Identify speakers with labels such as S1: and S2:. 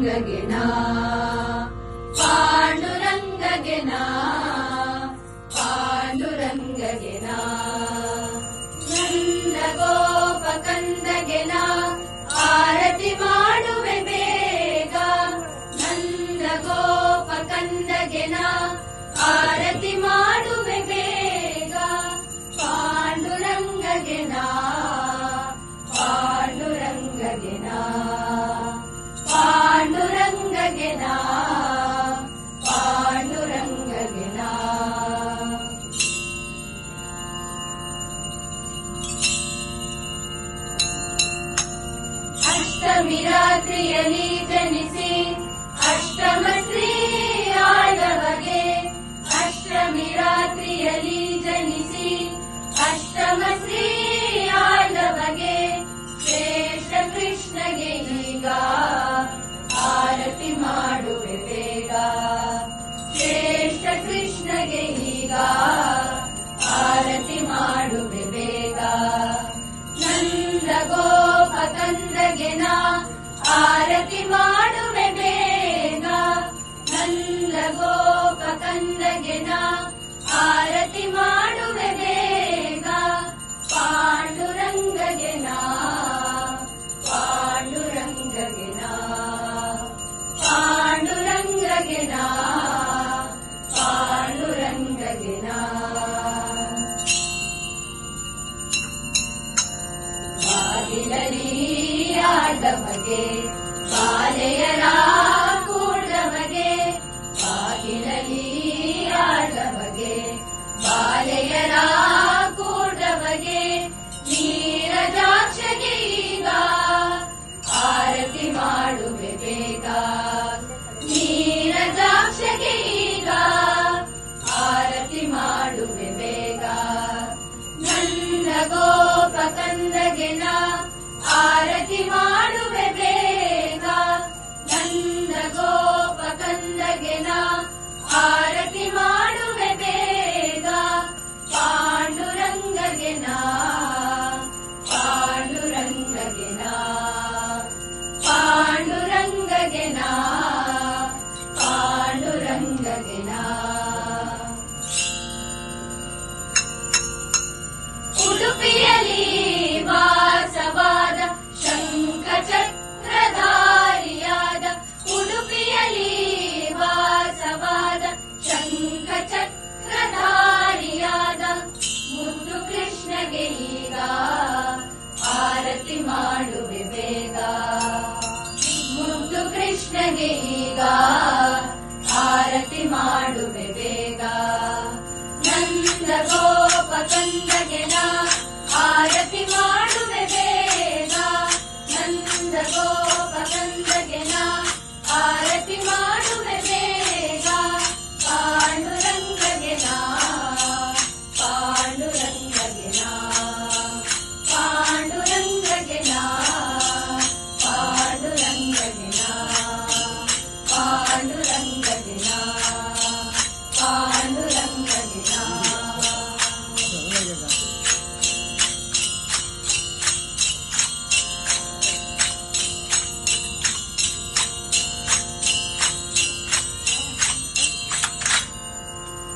S1: ಪಾಂಡುರಂಗಗೆನಾ ಪಾಂಡುರಂಗಗೆನಾ ಪಾಂಡುರಂಗಗೆನಾ ನಂದ ಗೋಪ ಕಂದಗೆನಾ ಆರತಿ ಮಾಡುವೆ ಬೇಗ ನಂದ ಗೋಪ ಕಂದಗೆನಾ ಆರತಿ ಮಾಡುವೆ ಬೇಗ ಪಾಂಡುರಂಗಗೆನಾ ಪಾಂಡುರಂಗಗೆನಾ ಪಾಂಡುರಂಗಗೆನಾ ಪಾಂಡುರಂಗಗೆನಾ ಅಷ್ಟಮಿ ರಾತ್ರಿಯಲ್ಲಿ ಜನಿಸಿ ಅಷ್ಟಮ ಶ್ರೀ ಆಳವಗೆ ಅಷ್ಟಮಿ ರಾತ್ರಿಯಲ್ಲಿ ಜನಿಸಿ ಅಷ್ಟಮ ಶ್ರೀ ಆಳವಗೆ ಶ್ರೇಷ್ಠ ಕೃಷ್ಣಗೆ ಈಗ ಆರತಿ ಮಾಡುವೆ ಬೇಗ ಶ್ರೇಷ್ಠ ಕೃಷ್ಣಗೆ ಈಗ ಆರತಿ ಮಾಡುವೆ ಬೇಗ ನಂದ ಗೋಪ ಕಂದಗೆನಾ ಆರತಿ ಮಾಡುವೆ ಬೇಗ ನಂದ ಗೋಪ ಕಂದಗೆನಾ ಆರತಿ ಮಾಡುವೆ ಬೇಗ ಪಾಂಡುರಂಗಗೆನಾ ಪಾಂಡುರಂಗಗೆನಾ ಪಾಂಡುರಂಗಗೆನಾ ಪಾಂಡುರಂಗಗೆನಾ ಬಾಗಿಲಲ್ಲಿ ಆಡವಗೆ ಬಾಲೆಯರ ಕೂಡವಗೆ ಬಾಗಿಲಲ್ಲಿ ಆಡವಗೆ ಬಾಲೆಯರ ಕೂಡವಗೆ ನೀರಜಾಕ್ಷಗೆ ಈಗ ಆರತಿ ಮಾಡುವೆ ಬೇಗ ನೀರಜಾಕ್ಷಗೆ ಈಗ ಆರತಿ ಮಾಡುವೆ ಬೇಗ ನಂದ ಗೋಪ ಕಂದಗೆನಾ ಆರತಿ ಮಾಡುವೆ ಬೇಗ ನಂದ ಗೋಪ ಕಂದಗೆನಾ ಆರತಿ ಮಾಡುವೆ ಬೇಗ ಪಾಂಡುರಂಗಗೆನಾ ಪಾಂಡುರಂಗಗೆನಾ ಪಾಂಡುರಂಗಗೆನಾ ಪಾಂಡುರಂಗಗೆನಾ ಉಡುಪಿಯಲ್ಲಿ ವಾಸವಾದ ಶಂಖಚಕ್ರಧಾರಿಯಾದ ಉಡುಪಿಯಲ್ಲಿ ವಾಸವಾದ ಶಂಖಚಕ್ರಧಾರಿಯಾದ ಮುದ್ದು ಕೃಷ್ಣಗೆ ಈಗ ಆರತಿ ಮಾಡುವೆ ಬೇಗ ಮುದ್ದು ಕೃಷ್ಣಗೆ